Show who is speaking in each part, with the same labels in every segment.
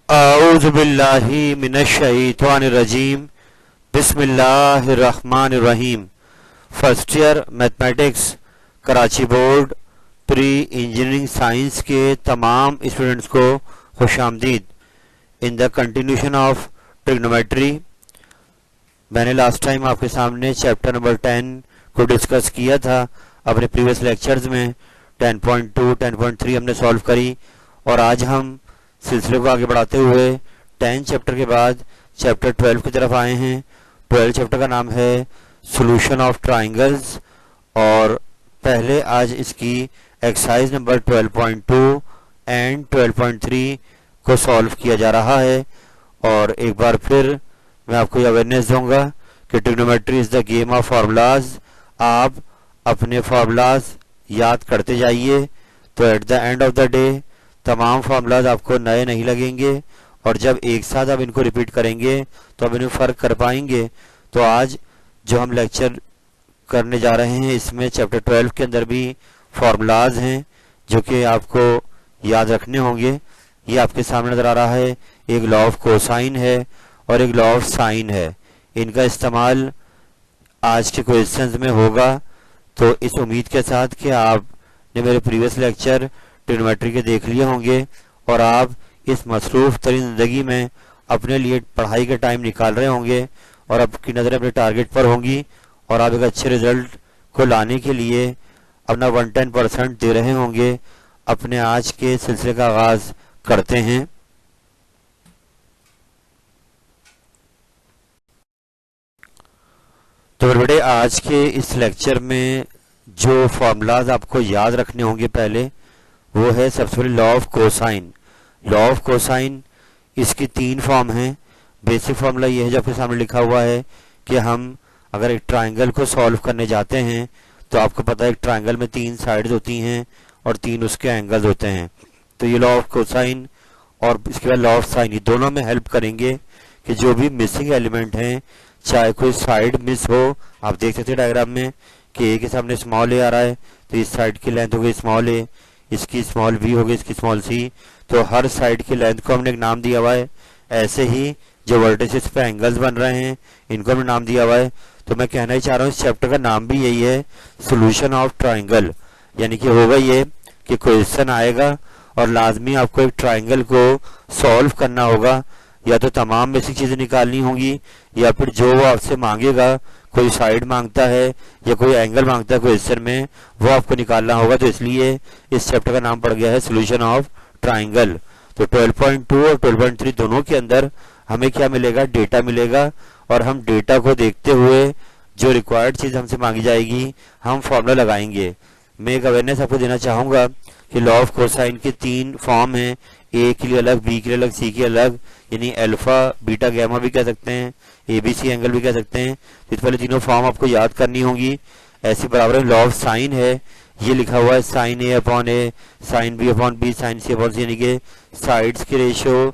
Speaker 1: औज़ु बिल्लाहि मिनश शैतानिर रजीम। बिस्मिल्लाहिर्रहमानिर्रहीम। First year mathematics Karachi board pre engineering science के तमाम स्टूडेंट्स को खुशामदीद। In the continuation of trigonometry, मैंने लास्ट टाइम आपके सामने चैप्टर नंबर 10 को डिस्कस किया था। अपने प्रीवियस लेक्चर्स में 10.2 10.3 हमने सॉल्व करी और आज हम सिलसिले को आगे बढ़ाते हुए 10 चैप्टर के बाद चैप्टर 12 की तरफ आए हैं। 12 चैप्टर का नाम है सॉल्यूशन ऑफ ट्राइंगल्स और पहले आज इसकी एक्सरसाइज नंबर 12.2 एंड 12.3 को सॉल्व किया जा रहा है। और एक बार फिर मैं आपको अवेयरनेस दूंगा कि trigonometry is the game of formulas. आप अपने फार्मूलाज याद करते जाइए तो at the end of the day तमाम फार्मूलाज आपको नए नहीं लगेंगे और जब एक साथ आप इनको रिपीट करेंगे तो आप इनमें फ़र्क कर पाएंगे। तो आज जो हम लेक्चर करने जा रहे हैं इसमें चैप्टर 12 के अंदर भी फार्मूलाज हैं जो कि आपको याद रखने होंगे। ये आपके सामने नज़र आ रहा है, एक लॉ ऑफ कोसाइन है और एक लॉ ऑफ साइन है। इनका इस्तेमाल आज के क्वेश्चंस में होगा। तो इस उम्मीद के साथ कि आपने मेरे प्रीवियस लेक्चर ट्रिग्नोमेट्री के देख लिए होंगे और आप इस मसरूफ़ तरीन ज़िंदगी में अपने लिए पढ़ाई का टाइम निकाल रहे होंगे और आपकी नज़रें अपने टारगेट पर होंगी और आप एक अच्छे रिजल्ट को लाने के लिए अपना 110% दे रहे होंगे। अपने आज के सिलसिले का आगाज़ करते हैं। तो बेटे आज के इस लेक्चर में जो फार्मूलाज आपको याद रखने होंगे पहले वो है सबसे पहले law of cosine. Law of cosine इसकी 3 फॉर्म हैं। बेसिक फार्मूला ये है जो आपके सामने लिखा हुआ है कि हम अगर एक ट्राइंगल को सॉल्व करने जाते हैं तो आपको पता है एक ट्राइंगल में 3 साइड्स होती हैं और 3 उसके एंगल्स होते हैं। तो ये लॉ ऑफ कोसाइन और इसके बाद लॉ ऑफ साइन, ये दोनों में हेल्प करेंगे कि जो भी मिसिंग एलिमेंट हैं, चाहे कोई साइड मिस हो, आप देख सकते हैं डायग्राम में कि ए के सामने स्मॉल ए आ रहा है तो इस साइड की लेंथ हो गई स्मॉल ए, इसकी स्मॉल बी हो गई, इसकी स्मॉल सी। तो हर साइड की लेंथ को हमने एक नाम दिया हुआ है। ऐसे ही जो वर्टिसेस पे एंगल्स बन रहे हैं इनको हमने नाम दिया हुआ है। तो मैं कहना ही चाह रहा हूँ इस चैप्टर का नाम भी यही है, सॉल्यूशन ऑफ ट्राइंगल। यानी कि होगा ये कि क्वेश्चन आएगा और लाजमी आपको एक ट्राइंगल को सॉल्व करना होगा। या तो तमाम बेसिक चीज़ें निकालनी होंगी या फिर जो वो आपसे मांगेगा, कोई साइड मांगता है या कोई एंगल मांगता है क्वेश्चन में, वो आपको निकालना होगा। तो इसलिए इस चैप्टर का नाम पड़ गया है सॉल्यूशन ऑफ ट्राइंगल। तो 12.2 और 12.3 दोनों के अंदर हमें क्या मिलेगा, डेटा मिलेगा और हम डेटा को देखते हुए जो रिक्वायर्ड चीज़ हमसे मांगी जाएगी हम फॉर्मूला लगाएंगे। मैं एक अवेयरनेस आपको देना चाहूँगा कि लॉ ऑफ कोसाइन के 3 फॉर्म हैं, ए के लिए अलग, बी के लिए अलग, सी के अलग, यानी अल्फा बीटा गैमा भी कह सकते हैं, ABC एंगल भी कह सकते हैं। तो इस पहले तीनों फॉर्म आपको याद करनी होंगी। ऐसे बराबर लॉ ऑफ साइन है, ये लिखा हुआ है sine A upon A, sine B upon B, sine C upon C, यानी कि साइड्स की रेशो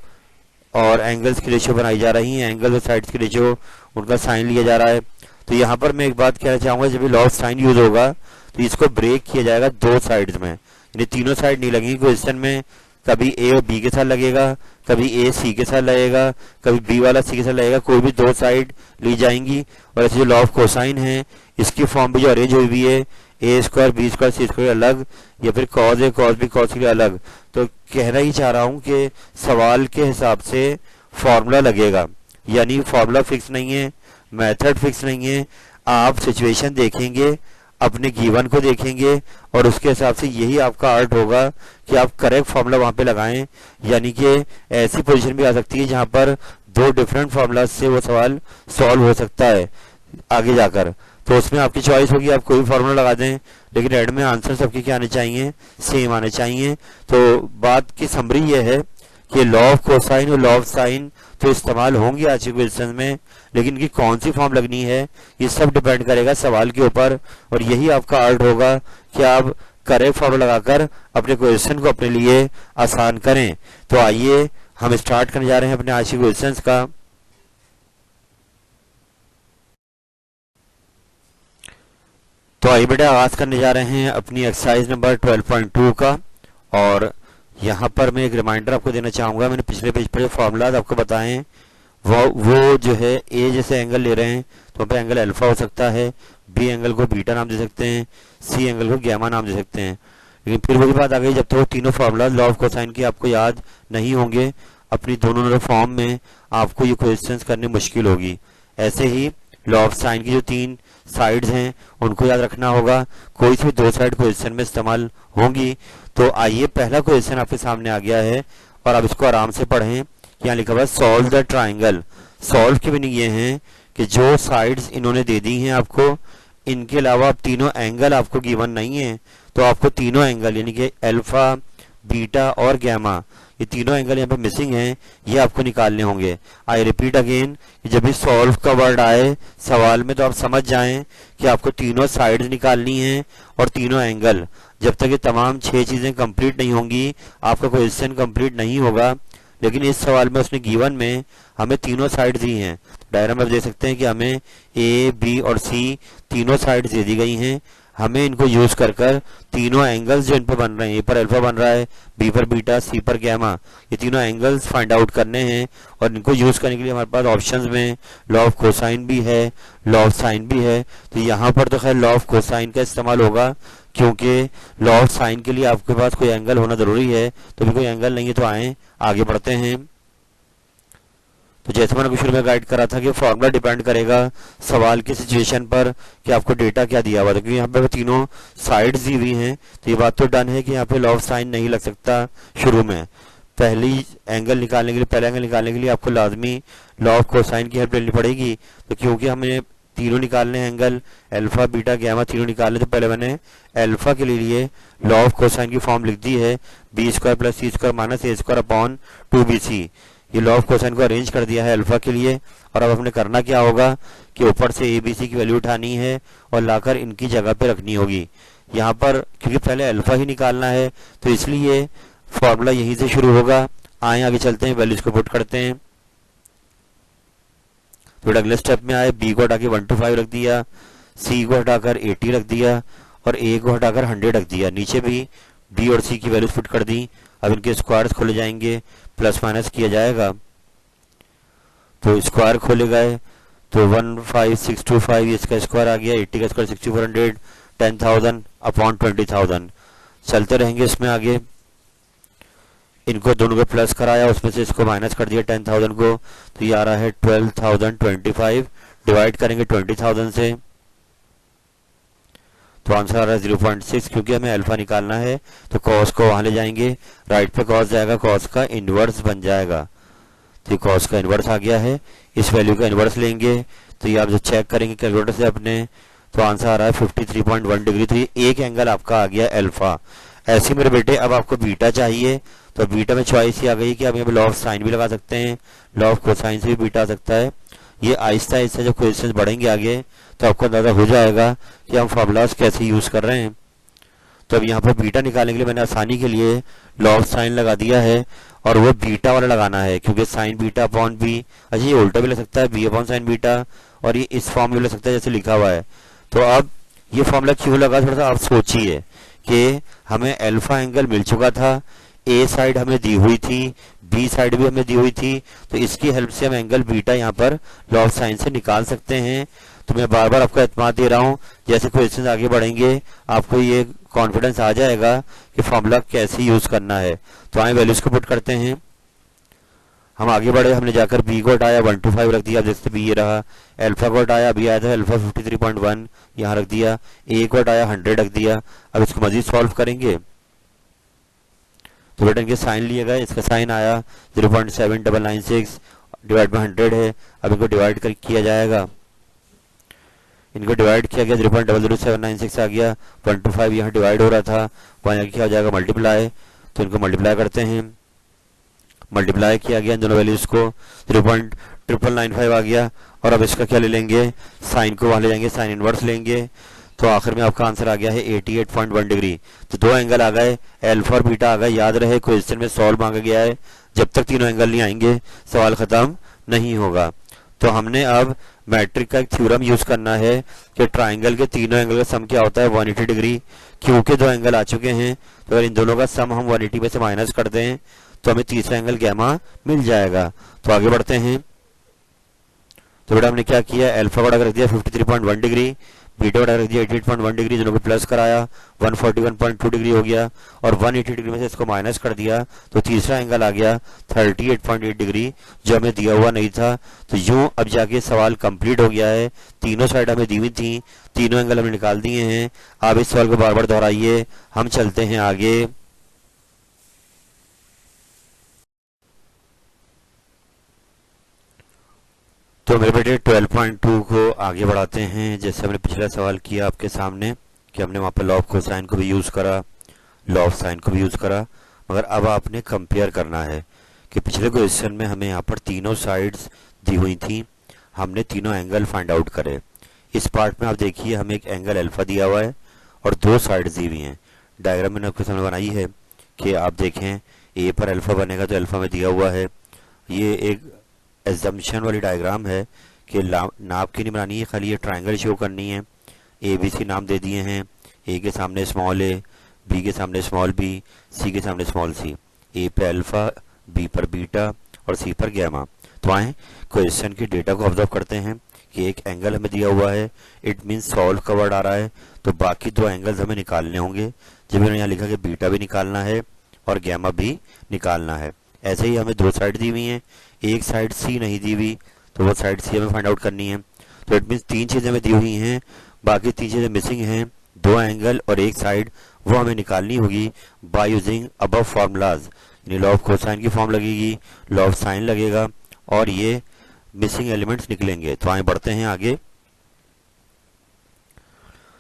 Speaker 1: और एंगल्स की रेशो बनाई जा रही है। एंगल और साइड्स की रेशो उनका साइन लिया जा रहा है। तो यहाँ पर मैं एक बात कहना चाहूँगा, जब भी लॉ ऑफ साइन यूज होगा तो इसको ब्रेक किया जाएगा 2 साइड्स में, यानी तीनों साइड नहीं लगेंगी क्वेश्चन में। कभी ए और बी के साथ लगेगा, कभी ए सी के साथ लगेगा, कभी बी वाला सी के साथ लगेगा, कोई भी 2 साइड ली जाएंगी। और ऐसे जो लॉ ऑफ कोसाइन है इसकी फॉर्म भी जो अरेंज हुई हुई है, ए स्क्वायर बी स्क्वायर सी स्क्वायर अलग या फिर cause A cause be cause सी अलग। तो कहना ही चाह रहा हूँ कि सवाल के हिसाब से फॉर्मूला लगेगा, यानी फॉर्मूला फिक्स नहीं है, मेथड फिक्स नहीं है। आप सिचुएशन देखेंगे, अपने गिवन को देखेंगे और उसके हिसाब से यही आपका आर्ट होगा कि आप करेक्ट फॉर्मूला वहां पे लगाएं। यानी कि ऐसी पोजीशन भी आ सकती है जहां पर 2 डिफरेंट फॉर्मूला से वो सवाल सॉल्व हो सकता है आगे जाकर। तो उसमें आपकी चॉइस होगी, आप कोई भी फॉर्मूला लगा दें, लेकिन एंड में आंसर सबके क्या आने चाहिए, सेम आने चाहिए। तो बात की समरी ये है कि लॉ ऑफ कोसाइन और लॉ ऑफ साइन तो इस्तेमाल होंगे आज के क्वेश्चन में, लेकिन इनकी कौन सी फॉर्म लगनी है ये सब डिपेंड करेगा सवाल के ऊपर। और यही आपका आर्ट होगा कि आप करेक्ट फॉर्मूला लगाकर अपने क्वेश्चन को अपने लिए आसान करें। तो आइए हम स्टार्ट करने जा रहे हैं अपने आज के क्वेश्चंस का। तो आइए बेटा आगाज करने जा रहे हैं अपनी एक्सरसाइज नंबर 12.2 का। और यहाँ पर मैं एक रिमाइंडर आपको देना चाहूँगा, मैंने पिछले पेज पर जो फार्मूलाज आपको बताए हैं वो जो है ए जैसे एंगल ले रहे हैं तो वहाँ पे एंगल अल्फा हो सकता है, बी एंगल को बीटा नाम दे सकते हैं, सी एंगल को गैमा नाम दे सकते हैं। लेकिन फिर वही बात आ गई, जब तक वो तीनों फार्मूलाज लॉ ऑफ कोसाइन के आपको याद नहीं होंगे अपनी दोनों फॉर्म में आपको ये क्वेश्चंस करने मुश्किल होगी। ऐसे ही लॉ ऑफ साइन की जो तीन साइड्स हैं उनको याद रखना होगा, कोई सी दो साइड क्वेश्चन में इस्तेमाल होंगी। तो आइए पहला क्वेश्चन आपके सामने आ गया है और आप इसको आराम से पढ़ें। यहाँ लिखा हुआ है सॉल्व द ट्राइंगल। सॉल्व की मीनिंग ये है कि जो साइड्स इन्होंने दे दी हैं आपको, इनके अलावा अब तीनों एंगल आपको गिवन नहीं है, तो आपको तीनों एंगल यानी कि अल्फा, बीटा और गैमा, ये तीनों एंगल यहाँ पे मिसिंग हैं, ये आपको निकालने होंगे। आई रिपीट अगेन, जब भी सॉल्व का वर्ड आए सवाल में तो आप समझ जाएं कि आपको तीनों साइड्स निकालनी हैं और तीनों एंगल। जब तक ये तमाम 6 चीजें कंप्लीट नहीं होंगी आपका क्वेश्चन कंप्लीट नहीं होगा। लेकिन इस सवाल में उसने गिवन में हमें तीनों साइड्स दी हैं। डायग्राम में देख सकते हैं कि हमें ए, बी और सी तीनों साइड्स दे दी गई हैं। हमें इनको यूज कर तीनों एंगल्स जो इन पर बन रहे हैं, ए पर अल्फा बन रहा है, बी पर बीटा, सी पर गैमा, ये तीनों एंगल्स फाइंड आउट करने हैं। और इनको यूज करने के लिए हमारे पास ऑप्शंस में लॉ ऑफ कोसाइन भी है, लॉ ऑफ साइन भी है। तो यहाँ पर तो खैर लॉ ऑफ कोसाइन का इस्तेमाल होगा, क्योंकि लॉ ऑफ साइन के लिए आपके पास कोई एंगल होना जरूरी है। तो भी कोई एंगल नहीं है तो आए आगे बढ़ते हैं। तो जैसे मैंने शुरू में गाइड करा था कि फॉर्मूला डिपेंड करेगा सवाल की सिचुएशन पर कि आपको डेटा क्या दिया हुआ था, क्योंकि यहाँ पे तीनों साइड्स दी हुई हैं। तो ये बात तो डन है कि यहाँ पे लॉ ऑफ साइन नहीं लग सकता शुरू में। पहले एंगल निकालने के लिए आपको लाजमी लॉ ऑफ कोसाइन की हेल्प लेनी पड़ेगी। तो क्योंकि हमें तीनों निकालने हैं एंगल अल्फा, बीटा, गैमा तीनों निकालने, तो पहले मैंने अल्फा के लिए लॉ ऑफ कोसाइन की फॉर्म लिख दी है, B square plus C square minus ए स्क्वायर अपॉन 2bc। ये लॉ ऑफ कोसाइन को अरेंज कर दिया है अल्फा के लिए। और अब हमने करना क्या होगा कि ऊपर से ए बी सी की वैल्यू उठानी है और लाकर इनकी जगह पे रखनी होगी। यहाँ पर क्योंकि पहले अल्फा ही निकालना है तो इसलिए फॉर्मूला यहीं से शुरू होगा। आए आगे चलते हैं, वैल्यूज को पुट करते हैं। तो अगले स्टेप में आए, बी को हटाकर 1 to 5 रख दिया, सी को हटाकर 80 रख दिया और ए को हटाकर 100 रख दिया। नीचे भी बी और सी की वैल्यूज पुट कर दी। अब इनके स्क्वायर्स खोले जाएंगे, प्लस माइनस किया जाएगा। तो स्क्वायर खोले गए तो 15625 इसका स्क्वायर आ गया, 80 का स्क्वायर 6400, 10,000 अपॉन 20,000। चलते रहेंगे इसमें आगे। इनको दोनों को प्लस कराया, उसमें से इसको माइनस कर दिया 10,000 को, तो ये आ रहा है 12,025। डिवाइड करेंगे 20,000 से तो आंसर आ रहा है 0.6। क्योंकि हमें अल्फा निकालना है तो कॉस को वहां ले जाएंगे, राइट पे कॉस जाएगा, कॉस का इनवर्स बन जाएगा। तो ये कॉस का इनवर्स आ गया है, इस वैल्यू का इनवर्स लेंगे। तो ये आप जब चेक करेंगे कैलकुलेटर से अपने तो आंसर आ रहा है 53.1 डिग्री। तो ये एक एंगल आपका आ गया अल्फा। ऐसे मेरे बेटे अब आपको बीटा चाहिए, तो बीटा में चॉइस ही आ गई कि आप यहाँ पे लॉ ऑफ साइन भी लगा सकते हैं, लॉ ऑफ कोसाइन से भी बीटा आ सकता है। ये आहिस्ता आहिस्ता जब क्वेश्चन बढ़ेंगे आगे तो आपको अंदाजा हो जाएगा कि हम फार्मूलाज कैसे यूज कर रहे हैं। तो अब यहाँ पर बीटा निकालने के लिए मैंने आसानी के लिए लॉ ऑफ साइन लगा दिया है और वो बीटा वाला लगाना है, क्योंकि साइन बीटा अपॉन बी, अच्छा ये उल्टा भी लग सकता है, बी अपॉन साइन बीटा, और ये इस फॉर्म में लग सकता है जैसे लिखा हुआ है। तो अब ये फॉर्मूला क्यों लगा, थोड़ा सा आप सोचिए कि हमें अल्फा एंगल मिल चुका था, ए साइड हमें दी हुई थी, बी साइड भी हमें दी हुई थी, तो इसकी हेल्प से हम एंगल बीटा यहाँ पर लॉ ऑफ साइन से निकाल सकते हैं। तो मैं बार बार आपको एतमाद दे रहा हूँ, जैसे क्वेश्चन आगे बढ़ेंगे आपको ये कॉन्फिडेंस आ जाएगा कि फॉर्मूला कैसे यूज करना है। तो आए वैल्यूज को पुट करते हैं। हम आगे बढ़े, हमने जाकर बी को हटाया 1 to 5 रख दिया, जैसे बी ये रहा, अल्फा को हटाया, अभी आया था अल्फा 53.1 यहाँ रख दिया, ए को हटाया 100 रख दिया। अब इसको मजीद सॉल्व करेंगे तो बेटा इनके साइन लिए गए, इसका साइन आया 0.7996 डिवाइड बाई 100 है। अब इनको डिवाइड कर किया जाएगा, इनको डिवाइड किया गया 0.00796 आ गया, 1 to 5 यहाँ डिवाइड हो रहा था, वहाँ क्या हो जाएगा मल्टीप्लाई। तो इनको मल्टीप्लाई करते हैं, मल्टीप्लाई किया गया इन दोनों वैल्यूज को, 0.9995 आ गया। और अब इसका क्या ले लेंगे, साइन को वहां ले जाएंगे, साइन इनवर्स लेंगे। तो आखिर में आपका आंसर आ गया है 88.1 डिग्री। तो दो एंगल आ गए, अल्फा और बीटा आ गए। याद रहे क्वेश्चन में सॉल्व मांगा गया है, जब तक तीनों एंगल नहीं आएंगे सवाल खत्म नहीं होगा। तो हमने अब मैट्रिक का एक थ्योरम यूज करना है कि ट्राइंगल के तीनों एंगल का सम क्या होता है 180 डिग्री। क्योंकि दो एंगल आ चुके हैं तो अगर इन दोनों का सम हम 180 में से माइनस कर दें तो हमें तीसरा एंगल गैमा मिल जाएगा। तो आगे बढ़ते हैं। तो बेटा हमने क्या किया, अल्फा बड़ा रख दिया 53.1 डिग्री, बीटा बड़ा रख दिया 88.1 डिग्री, दोनों को प्लस कराया 141.2 डिग्री हो गया और 180 डिग्री में से इसको माइनस कर दिया तो तीसरा एंगल आ गया 38.8 डिग्री जो हमें दिया हुआ नहीं था। तो यूं अब जाके सवाल कंप्लीट हो गया है। तीनों साइड हमें दी हुई थी, तीनों एंगल हमने निकाल दिए हैं। आप इस सवाल को बार बार दोहराइए। हम चलते हैं आगे। तो मेरे बेटे 12.2 को आगे बढ़ाते हैं। जैसे हमने पिछला सवाल किया आपके सामने कि हमने वहाँ पर लॉ ऑफ कोसाइन को भी यूज़ करा, लॉ ऑफ साइन को भी यूज़ करा, मगर अब आपने कंपेयर करना है कि पिछले क्वेश्चन में हमें यहाँ पर तीनों साइड्स दी हुई थी, हमने तीनों एंगल फाइंड आउट करे। इस पार्ट में आप देखिए हमें एक एंगल अल्फा दिया हुआ है और दो साइड्स दी हुई हैं। डायग्राम मैंने आपके सामने बनाई है कि आप देखें ए पर अल्फा बनेगा तो अल्फा में दिया हुआ है। ये एक एजम्पशन वाली डायग्राम है कि नाप की नहीं बनानी है, खाली ये ट्राइंगल शो करनी है। ए बी सी नाम दे दिए हैं, ए के सामने स्मॉल ए, बी के सामने स्मॉल बी, सी के सामने स्मॉल सी। ए पे अल्फा, बी पर बीटा और सी पर गैमा। तो आए क्वेश्चन के डेटा को ऑब्जर्व करते हैं कि एक एंगल हमें दिया हुआ है, इट मीन्स सॉल्व का वर्ड आ रहा है, तो बाकी दो एंगल्स हमें निकालने होंगे। जब मैंने यहाँ लिखा कि बीटा भी निकालना है और गैमा भी निकालना है। ऐसे ही हमें दो साइड दी हुई हैं, एक साइड सी नहीं दी हुई तो वो साइड सी हमें फाइंड आउट करनी है। तो इट मीन्स तीन चीज़ें हमें दी हुई हैं, बाकी तीन चीज़ें मिसिंग हैं, दो एंगल और एक साइड, वो हमें निकालनी होगी बाय यूजिंग अबव फार्मूलाज। यानी लॉ ऑफ कोसाइन की फॉर्म लगेगी, लॉ ऑफ साइन लगेगा और ये मिसिंग एलिमेंट्स निकलेंगे। तो आए बढ़ते हैं आगे।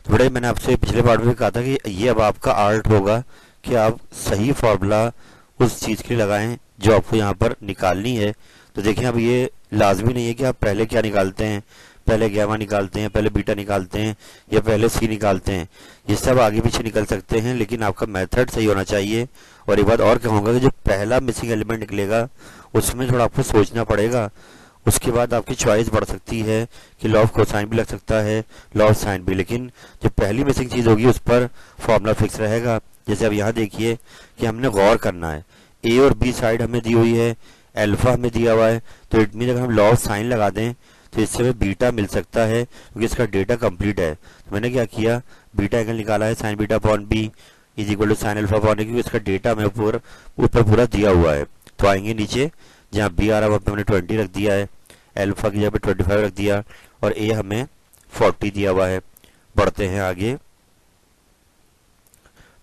Speaker 1: तो बड़े मैंने आपसे पिछले पार्ट में कहा था कि ये अब आपका आर्ट होगा कि आप सही फार्मूला उस चीज़ के लिए लगाएं जो आपको यहाँ पर निकालनी है। तो देखिए अब ये लाजमी नहीं है कि आप पहले क्या निकालते हैं, पहले गैमा निकालते हैं, पहले बीटा निकालते हैं या पहले सी निकालते हैं। ये सब आगे पीछे निकल सकते हैं, लेकिन आपका मेथड सही होना चाहिए। और एक बात और कहूँगा कि जो पहला मिसिंग एलिमेंट निकलेगा उसमें थोड़ा आपको सोचना पड़ेगा। उसके बाद आपकी चॉइस बढ़ सकती है कि लॉ ऑफ कोसाइन भी लग सकता है, लॉ ऑफ साइन भी, लेकिन जो पहली मिसिंग चीज़ होगी उस पर फॉर्मूला फिक्स रहेगा। जैसे अब यहाँ देखिए कि हमने गौर करना है, ए और बी साइड हमें दी हुई है, अल्फा हमें दिया हुआ है, तो इट मीन अगर हम लॉ ऑफ साइन लगा दें तो इससे हमें बीटा मिल सकता है क्योंकि इसका डेटा कंप्लीट है। तो मैंने क्या किया, बीटा एंगल निकाला है sine beta upon B is equal to sine alpha upon A, क्योंकि इसका डेटा हमें ऊपर पूरा दिया हुआ है। तो आएंगे नीचे जहाँ बी आ रहा है वहाँ पे हमने 20 रख दिया है, अल्फा की जगह पे 25 रख दिया और ए हमें 40 दिया हुआ है। बढ़ते हैं आगे।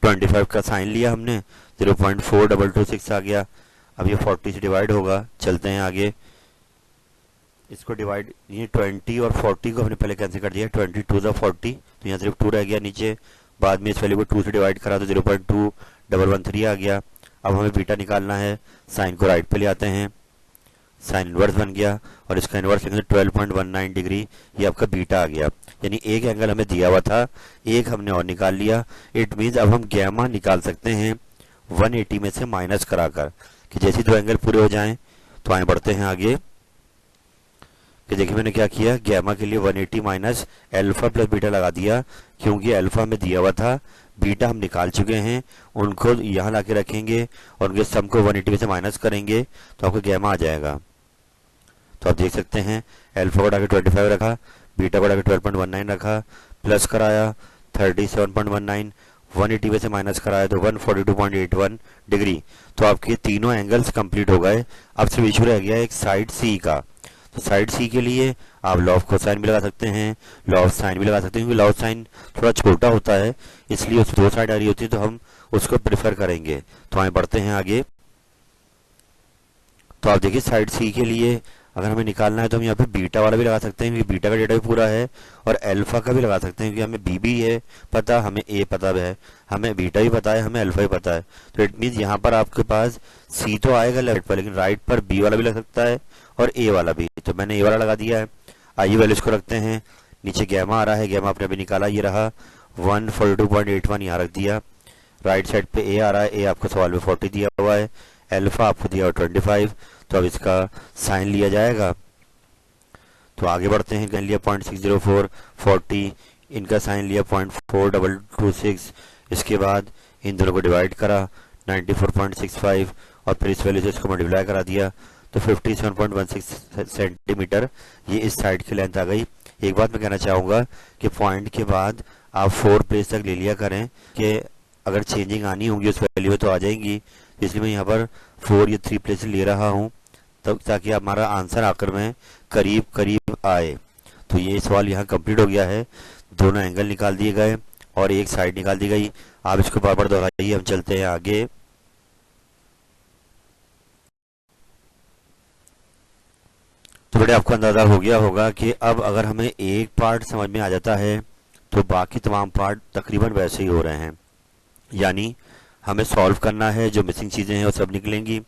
Speaker 1: 25 का साइन लिया हमने, 0.4226 आ गया। अब ये 40 से डिवाइड होगा। चलते हैं आगे। इसको डिवाइड, ये 20 और 40 को हमने पहले कैंसिल कर दिया, 22 ज़ा 40, तो यहाँ सिर्फ 2 रह गया नीचे। बाद में इस वैल्यू को 2 से डिवाइड करा तो 0.2113 आ गया। अब हमें बीटा निकालना है, साइन को राइट पे ले आते हैं, साइन इनवर्स बन गया और इसका इनवर्स लेंगे 12.19 डिग्री, ये आपका बीटा आ गया। यानी एक एंगल हमें दिया हुआ था, एक हमने और निकाल लिया। इट मीन्स अब हम गैमा निकाल सकते हैं 180 में से माइनस कराकर, कि जैसे दो एंगल पूरे हो जाएं। तो आए बढ़ते हैं आगे कि देखिए मैंने क्या किया, गैमा के लिए 180 माइनस अल्फा प्लस बीटा लगा दिया, क्योंकि अल्फा में दिया हुआ था, बीटा हम निकाल चुके हैं, उनको यहाँ ला के रखेंगे और उनके सम को 180 में से माइनस करेंगे तो आपको गैमा आ जाएगा। तो आप देख सकते हैं अल्फा को डाके 25 रखा, बीटा को डाके 12.19 रखा, प्लस कराया 37.19, 180 में से माइनस कराया तो 142.81 डिग्री। तो आपके तीनों एंगल्स कंप्लीट हो गए। अब सिर्फ इशू रह गया एक साइड सी का। तो साइड सी के लिए आप लॉ ऑफ कोसाइन भी लगा सकते हैं, लॉ ऑफ साइन भी लगा सकते हैं, क्योंकि लॉ ऑफ साइन थोड़ा छोटा होता है इसलिए उस दो साइड आ रही होती है तो हम उसको प्रेफर करेंगे। तो आए बढ़ते हैं आगे। तो आप देखिए साइड सी के लिए अगर हमें निकालना है तो हम यहाँ पे बीटा वाला भी लगा सकते हैं, क्योंकि बीटा का डेटा भी पूरा है, और अल्फा का भी लगा सकते हैं क्योंकि हमें बी भी है पता, हमें ए पता भी है, हमें बीटा भी पता है, हमें अल्फा भी पता है। तो इट मीन्स यहाँ पर आपके पास सी तो आएगा लेफ्ट पर, लेकिन राइट पर बी वाला भी लग सकता है और ए वाला भी। तो मैंने ए वाला लगा दिया है। आइए वैल्यूज को रखते हैं। नीचे गैमा आ रहा है, गैमा आपने अभी निकाला, ये रहा 142.81 यहाँ रख दिया। राइट साइड पे ए आ रहा है, ए आपको सवाल में 40 दिया हुआ है, अल्फा आपको दिया हुआ 25। तो अब इसका साइन लिया जाएगा। तो आगे बढ़ते हैं, लिया 0.604, 40, इनका साइन लिया 0.4226, इसके बाद इन दोनों को डिवाइड करा 94.65 और फिर इस वैल्यू से इसको मल्टीप्लाई करा दिया तो 57.16 सेंटीमीटर ये इस साइड की लेंथ आ गई। एक बात मैं कहना चाहूँगा कि पॉइंट के बाद आप 4 प्लेस तक ले लिया करें कि अगर चेंजिंग आनी होंगी उस वैल्यू में तो आ जाएंगी, इसलिए मैं यहाँ पर 4 या 3 प्लेस ले रहा हूँ तब ताकि हमारा आंसर आकर में करीब करीब आए। तो ये सवाल यहाँ कंप्लीट हो गया है, दोनों एंगल निकाल दिए गए और एक साइड निकाल दी गई। आप इसको बार बार दोहराइए, हम चलते हैं आगे। तो बेटे आपको अंदाजा हो गया होगा कि अब अगर हमें एक पार्ट समझ में आ जाता है तो बाकी तमाम पार्ट तकरीबन वैसे ही हो रहे हैं, यानी हमें सॉल्व करना है, जो मिसिंग चीज़ें हैं वो सब निकलेंगी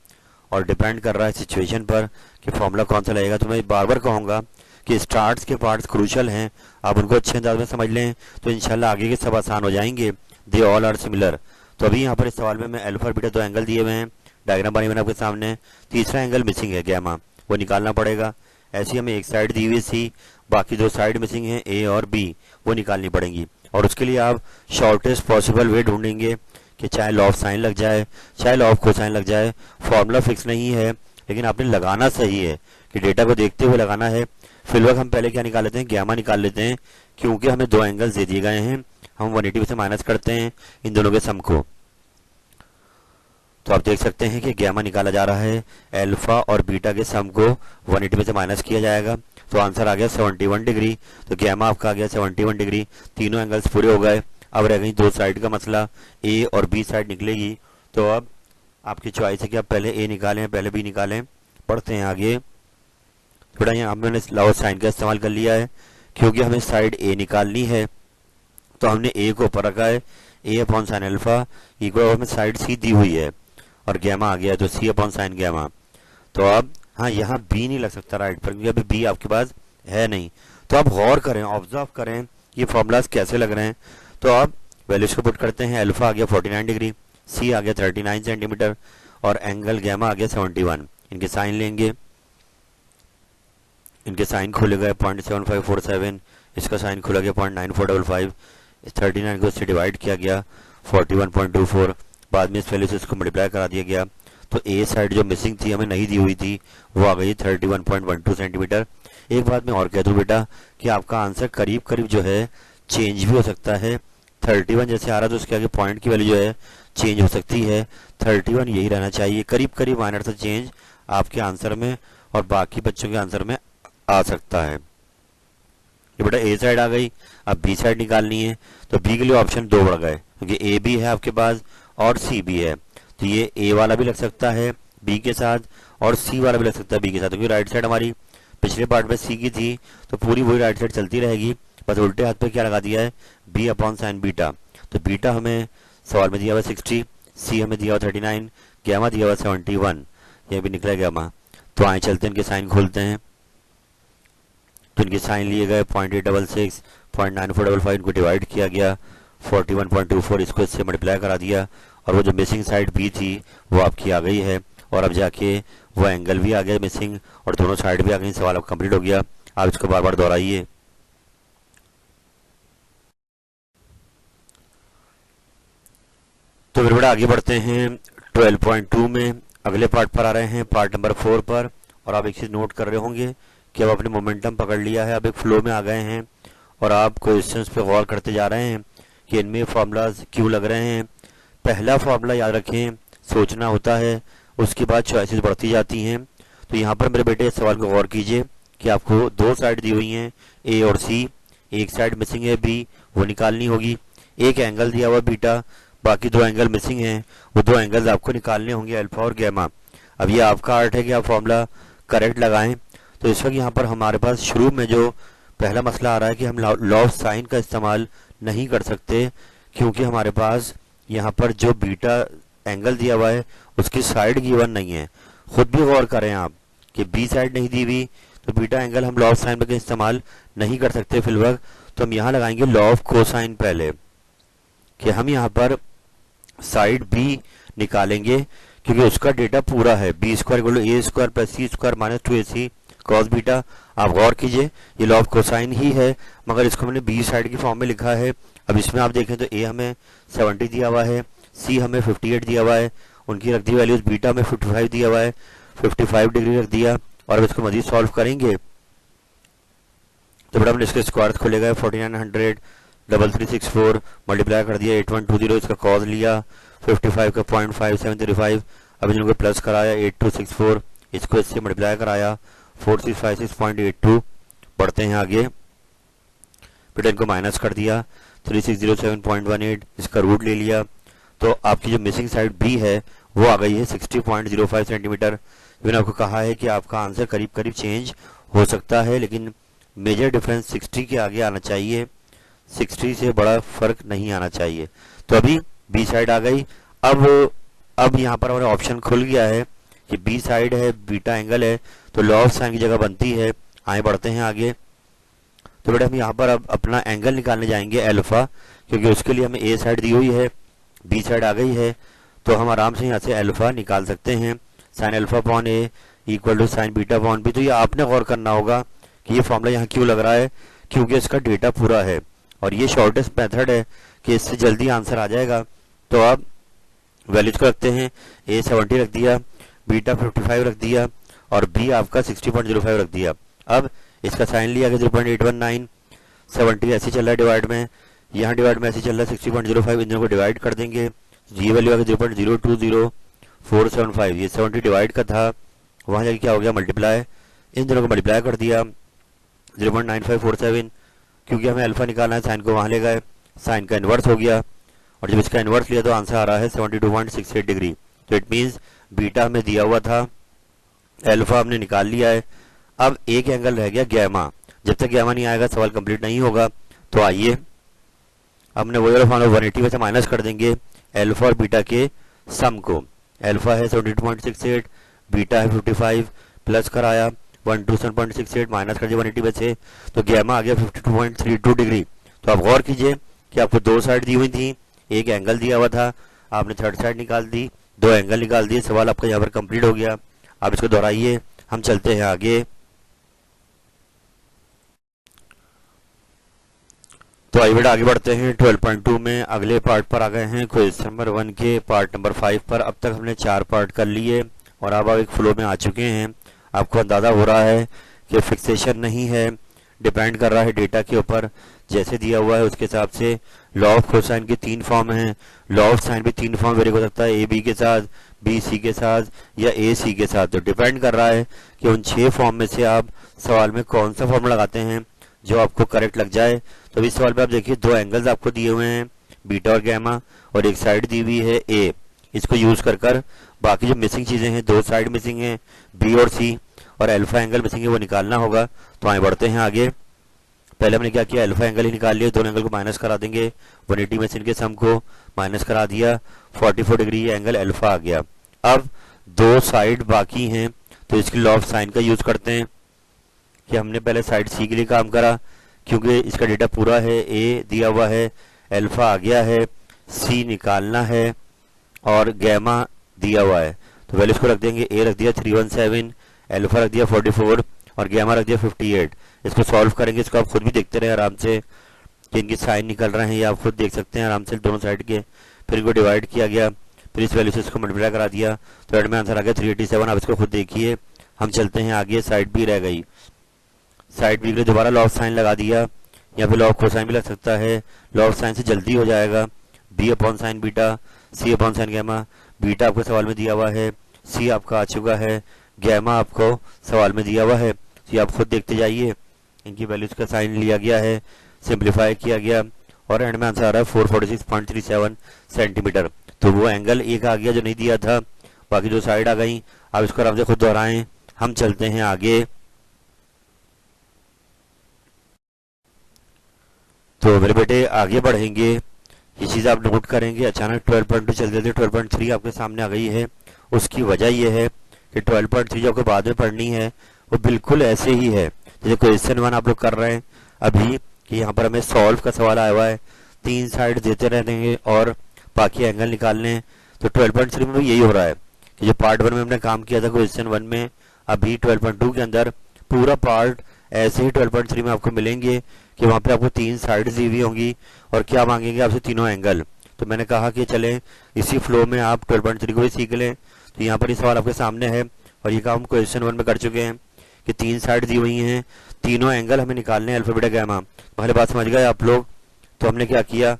Speaker 1: और डिपेंड कर रहा है सिचुएशन पर कि फॉर्मूला कौन सा लगेगा। तो मैं बार बार कहूँगा कि स्टार्ट्स के पार्ट्स क्रूशल हैं, आप उनको अच्छे अंदाज में समझ लें तो इंशाल्लाह आगे के सब आसान हो जाएंगे। They all are similar. तो अभी यहाँ पर इस सवाल में मैं अल्फा और बीटा 2 एंगल दिए हुए हैं, डायग्राम बनी मैंने आपके सामने। तीसरा एंगल मिसिंग है गैमा, वो निकालना पड़ेगा। ऐसी हमें एक साइड दी हुई सी, बाकी 2 साइड मिसिंग हैं ए और बी, वो निकालनी पड़ेंगी और उसके लिए आप शॉर्टेस्ट पॉसिबल वे ढूंढेंगे कि चाहे लॉ ऑफ साइन लग जाए चाहे लॉ ऑफ कोसाइन लग जाए। फॉर्मूला फिक्स नहीं है लेकिन आपने लगाना सही है कि डेटा को देखते हुए लगाना है। फिलहाल हम पहले क्या निकाल लेते हैं, गैमा निकाल लेते हैं, क्योंकि हमें 2 एंगल्स दे दिए गए हैं, हम 180 से माइनस करते हैं इन दोनों के सम को। तो आप देख सकते हैं कि गैमा निकाला जा रहा है, अल्फा और बीटा के सम को 180 में से माइनस किया जाएगा तो आंसर आ गया 71 डिग्री। तो गैमा आपका आ गया 71 डिग्री। तीनों एंगल्स पूरे हो गए, अब रह गई 2 साइड का मसला, ए और बी साइड निकलेगी। तो अब आपकी चॉइस है कि आप पहले ए निकालें पहले बी निकालें। पढ़ते हैं आगे। थोड़ा यहाँ मैंने लॉ ऑफ साइन का इस्तेमाल कर लिया है, क्योंकि हमें साइड ए निकालनी है तो हमने ए को ऊपर रखा है, ए अपॉन साइन अल्फा इक्वल, हमें साइड सी दी हुई है और गैमा आ गया तो सी अपॉन साइन गैमा। तो अब हाँ यहाँ बी नहीं लग सकता राइट पर, क्योंकि अभी बी आपके पास है नहीं। तो आप गौर करें, ऑब्जर्व करें ये फॉर्मूलाज कैसे लग रहे हैं। तो आप वैल्यूज को पुट करते हैं, अल्फा आ गया 49 डिग्री, सी आ गया 39 सेंटीमीटर और एंगल गैमा आ गया 71। इनके साइन लेंगे, इनके साइन खोले गए 0.7547, इसका साइन खुला गया 0.9455, 39 को इससे डिवाइड किया गया 41.24, बाद में इस वैल्यू से इसको मल्टीप्लाई करा दिया गया। तो ए साइड जो मिसिंग थी, हमें नहीं दी हुई थी, वो आ गई 31.12 सेंटीमीटर। एक बात मैं और कह दूं बेटा कि आपका आंसर करीब करीब जो है चेंज भी हो सकता है। 31 जैसे आ रहा तो उसके आगे पॉइंट की वैल्यू जो है चेंज हो सकती है, 31 यही रहना चाहिए। करीब करीब माइनर सा चेंज आपके आंसर में और बाकी बच्चों के आंसर में आ सकता है। ये बेटा ए साइड आ गई, अब बी साइड निकालनी है तो बी के लिए ऑप्शन 2 बढ़ गए, क्योंकि ए भी है आपके पास और सी भी है। तो ये ए वाला भी लग सकता है बी के साथ और सी वाला भी लग सकता है बी के साथ, क्योंकि राइट साइड हमारी पिछले पार्ट में सी की थी तो पूरी वही राइट साइड चलती रहेगी, बस उल्टे हाथ पे क्या लगा दिया है बी अपॉन साइन बीटा। तो बीटा हमें सवाल में दिया हुआ 60, सी हमें दिया हुआ 39, गैमा दिया हुआ 71, ये भी निकला गैमा। तो आए चलते हैं, इनके साइन खोलते हैं। तो इनके साइन लिए गए 0.866, 0.9455, इनको डिवाइड किया गया 41.24, इसको इससे मल्टीप्लाई करा दिया और वो जो मिसिंग साइड बी थी वो आपकी आ गई है और अब जाके वो एंगल भी आ गया मिसिंग और दोनों साइड भी आ गई। सवाल अब कंप्लीट हो गया। आप इसको बार बार दोहराइए। तो फिर बड़ा आगे बढ़ते हैं 12.2 में, अगले पार्ट पर आ रहे हैं, पार्ट नंबर 4 पर। और आप एक चीज़ नोट कर रहे होंगे कि अब अपने मोमेंटम पकड़ लिया है, अब एक फ्लो में आ गए हैं और आप क्वेश्चंस पे गौर करते जा रहे हैं कि इनमें फार्मूलाज क्यों लग रहे हैं। पहला फार्मूला याद रखें, सोचना होता है, उसके बाद चॉइसेस बढ़ती जाती हैं। तो यहाँ पर मेरे बेटे इस सवाल को गौर कीजिए कि आपको 2 साइड दी हुई हैं ए और सी, एक साइड मिसिंग है बी, वो निकालनी होगी। एक एंगल दिया हुआ बीटा, बाकी 2 एंगल मिसिंग हैं, वो 2 एंगल्स आपको निकालने होंगे अल्फा और गैमा। अब ये आपका आर्ट है कि आप फॉर्मूला करेक्ट लगाएं। तो इस वक्त यहाँ पर हमारे पास शुरू में जो पहला मसला आ रहा है कि हम लॉ ऑफ साइन का इस्तेमाल नहीं कर सकते, क्योंकि हमारे पास यहाँ पर जो बीटा एंगल दिया हुआ है उसकी साइड गिवन नहीं है। खुद भी गौर करें आप कि बी साइड नहीं दी हुई, तो बीटा एंगल हम लॉ ऑफ साइन का इस्तेमाल नहीं कर सकते फिलहाल। तो हम यहाँ लगाएंगे लॉ ऑफ कोसाइन पहले, कि हम यहाँ पर साइड बी निकालेंगे क्योंकि उसका डेटा पूरा है, B square equal to A square plus C square minus 2ac cos beta. आप गौर कीजिए ये लॉ ऑफ कोसाइन ही है, मगर इसको मैंने बी साइड की फॉर्म में लिखा है। अब इसमें आप देखें तो ए हमें 70 दिया हुआ है, सी हमें 58 दिया हुआ है, उनकी रख दी वैल्यूज, बीटा में 55 दिया हुआ है, 55 डिग्री रख दिया। और अब इसको मजीद सॉल्व करेंगे तो बेटा हमने इसके स्क्वायर खुलेगा 4900 3364 मल्टीप्लाई कर दिया 8120, इसका कॉज लिया 55 का 0.5735। अब इन लोगों को प्लस कराया 8264, इसको इससे मल्टीप्लाई कराया 4656.82। बढ़ते हैं आगे, बेटा इनको माइनस कर दिया 3607.18, इसका रूट ले लिया तो आपकी जो मिसिंग साइड बी है वो आ गई है 60.05 सेंटीमीटर। मैंने आपको कहा है कि आपका आंसर करीब करीब चेंज हो सकता है, लेकिन मेजर डिफरेंस 60 के आगे आना चाहिए, 60 से बड़ा फर्क नहीं आना चाहिए। तो अभी बी साइड आ गई। अब यहाँ पर हमारा ऑप्शन खुल गया है कि बी साइड है, बीटा एंगल है, तो लॉ ऑफ साइन की जगह बनती है। आए बढ़ते हैं आगे, तो बेटा हम यहाँ पर अब अपना एंगल निकालने जाएंगे अल्फा, क्योंकि उसके लिए हमें ए साइड दी हुई है, बी साइड आ गई है, तो हम आराम से यहाँ से अल्फा निकाल सकते हैं। Sine alpha upon A equal to sine beta upon B. तो ये आपने गौर करना होगा कि ये फॉर्मूला यहाँ क्यों लग रहा है, क्योंकि इसका डेटा पूरा है और ये शॉर्टेस्ट मेथड है कि इससे जल्दी आंसर आ जाएगा। तो अब वैल्यूज को रखते हैं, ए 70 रख दिया, बीटा 55 रख दिया और बी आपका 60.05 रख दिया। अब इसका साइन लिया गया 0.819, 70 ऐसे चल रहा है डिवाइड में, यहाँ डिवाइड में ऐसे चल रहा है 60.05, इन दोनों को डिवाइड कर देंगे, ये वैल्यू आ गया 0.020475। ये 70 डिवाइड का था, वहाँ जाके क्या हो गया मल्टीप्लाई, इन दोनों को मल्टीप्लाई कर दिया 0.9547, क्योंकि हमें अल्फा निकालना है, साइन को वहाँ ले गए, साइन का इन्वर्स हो गया और जब इसका इन्वर्स लिया तो आंसर आ रहा है 72.68 डिग्री। तो इट मीन्स बीटा हमें दिया हुआ था, अल्फा हमने निकाल लिया है। अब एक एंगल रह गया गैमा, जब तक गैमा नहीं आएगा सवाल कंप्लीट नहीं होगा। तो आइए हमने वही वाला फॉर्मूला 180 में से माइनस कर देंगे अल्फा और बीटा के सम को। अल्फा है 72.68, बीटा है 55, प्लस कराया 127.68, माइनस कर दिया 180 में से, तो गैमा आ गया 52.32 डिग्री। तो आप गौर कीजिए कि आपको दो साइड दी हुई थी, एक एंगल दिया हुआ था, आपने थर्ड साइड निकाल दी, दो एंगल निकाल दिए, सवाल आपका यहाँ पर कंप्लीट हो गया। आप इसको दोहराइए, हम चलते हैं आगे। तो आइए बेटा आगे बढ़ते हैं 12.2 में अगले पार्ट पर आ गए हैं, क्वेश्चन नंबर 1 के पार्ट नंबर 5 पर। अब तक हमने 4 पार्ट कर लिए और अब आप एक फ्लो में आ चुके हैं। आपको अंदाजा हो रहा है कि फिक्सेशन नहीं है, डिपेंड कर रहा है डेटा के ऊपर, जैसे दिया हुआ है उसके हिसाब से। लॉ ऑफ कोसाइन की 3 फॉर्म हैं, लॉ ऑफ साइन भी 3 फॉर्म वेरी हो सकता है, ए बी के साथ, बी सी के साथ या ए सी के साथ। तो डिपेंड कर रहा है कि उन 6 फॉर्म में से आप सवाल में कौन सा फॉर्म लगाते हैं जो आपको करेक्ट लग जाए। तो इस सवाल पे आप देखिए 2 एंगल्स आपको दिए हुए हैं, बीटा और गैमा, और एक साइड दी हुई है ए। इसको यूज कर बाकी जो मिसिंग चीजें हैं, 2 साइड मिसिंग है बी और सी, और अल्फा एंगल मिसिंग है, वो निकालना होगा। तो आए बढ़ते हैं आगे। पहले हमने क्या किया, अल्फा एंगल ही निकाल लिया, दोनों एंगल को माइनस करा देंगे, 180 में से इनके सम को माइनस करा दिया, 44 डिग्री एंगल अल्फा आ गया। अब 2 साइड बाकी हैं, तो इसकी लॉ ऑफ साइन का यूज करते हैं कि हमने पहले साइड सी के लिए काम करा, क्योंकि इसका डेटा पूरा है, ए दिया हुआ है, अल्फा आ गया है, सी निकालना है और गैमा दिया हुआ है। तो वैल्यूज को रख देंगे, ए रख दिया 317, अल्फा रख दिया 44 और गैमा रख दिया 58। इसको सॉल्व करेंगे, इसको आप खुद भी देखते रहे आराम से कि इनकी साइन निकल रहे हैं, ये आप खुद देख सकते हैं आराम से दोनों साइड के। फिर इनको डिवाइड किया गया, फिर इस वैल्यू से इसको मल्टीप्लाई करा दिया, तो एंड में आंसर आ गया 387। आप इसको खुद देखिए। हम चलते हैं आगे, साइड बी रह गई, साइड बी के लिए दोबारा लॉ ऑफ साइन लगा दिया, या फिर लॉ ऑफ कोसाइन भी लग सकता है, लॉ ऑफ साइन से जल्दी हो जाएगा। बी अपॉन साइन बीटा, सी अपॉन साइन गैमा। बीटा आपको सवाल में दिया हुआ है, सी आपका आ चुका है, गैमा आपको सवाल में दिया हुआ है, तो आप खुद देखते जाइए। इनकी वैल्यूज का साइन लिया गया है, सिंप्लीफाई किया गया और एंड में आंसर आ रहा है 446.37 सेंटीमीटर। तो वो एंगल एक आ गया जो नहीं दिया था, बाकी 2 साइड आ गई। आप इसको आराम से खुद दोहराएं। हम चलते हैं आगे। तो मेरे बेटे आगे बढ़ेंगे, ये चीज़ आप नोट करेंगे। अचानक 12.2 चलते थे 12.3 आपके सामने आ गई है। उसकी वजह यह है कि 12.3 जो आपको बाद में पढ़नी है वो बिल्कुल ऐसे ही है जैसे क्वेश्चन 1 आप लोग कर रहे हैं अभी, कि यहाँ पर हमें सॉल्व का सवाल आया हुआ है, 3 साइड देते रहेंगे और बाकी एंगल निकालने हैं। तो 12.3 में भी यही हो रहा है कि जो पार्ट 1 में हमने काम किया था क्वेश्चन 1 में, अभी 12.2 के अंदर पूरा पार्ट ऐसे ही 12.3 में आपको मिलेंगे कि वहाँ पे आपको 3 साइड्स दी हुई होंगी और क्या मांगेंगे आपसे, तीनों एंगल। तो मैंने कहा कि चलें इसी फ्लो में आप 12.3 को भी सीख लें। तो यहाँ पर ये सवाल आपके सामने है और ये काम हम क्वेश्चन 1 में कर चुके हैं कि 3 साइड दी हुई हैं, तीनों एंगल हमें निकालने हैं, अल्फा बीटा गैमा। पहले बात समझ गए आप लोग। तो हमने क्या किया,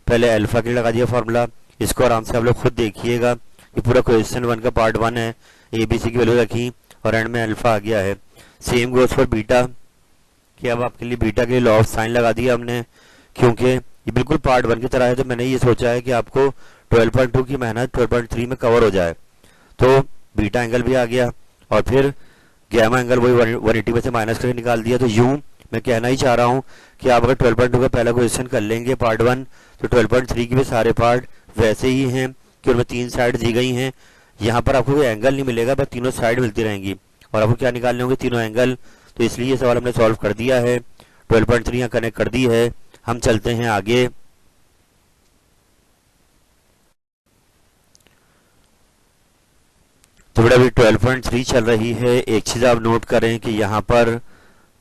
Speaker 1: पहले अल्फा के लिए लगा दिया फार्मूला। इसको आराम से आप लोग खुद देखिएगा, ये पूरा क्वेश्चन 1 का पार्ट 1 है। ABC की वैल्यू रखी और एंड में अल्फा आ गया है। सेम गोज फॉर बीटा कि अब आपके लिए बीटा के लिए लॉ ऑफ साइन लगा दिया हमने, क्योंकि ये बिल्कुल पार्ट 1 की तरह है। तो मैंने ये सोचा है कि आपको 12.2 की मेहनत 12.3 में कवर हो जाए। तो बीटा एंगल भी आ गया और फिर गैमा एंगल वही 180 में से माइनस करके निकाल दिया। तो यूं मैं कहना ही चाह रहा हूं कि आप अगर 12.2 का पहला क्वेश्चन कर लेंगे पार्ट 1, तो 12.3 के भी सारे पार्ट वैसे ही हैं कि उनमें 3 साइड दी गई हैं। यहाँ पर आपको कोई एंगल नहीं मिलेगा, बस तीनों साइड मिलती रहेंगी और आपको क्या निकालने होंगे, तीनों एंगल। तो इसलिए ये सवाल हमने सॉल्व कर दिया है, 12.3 यहाँ कनेक्ट कर दी है। हम चलते हैं आगे। तो बेटा अभी 12.3 चल रही है। एक चीज आप नोट करें कि यहाँ पर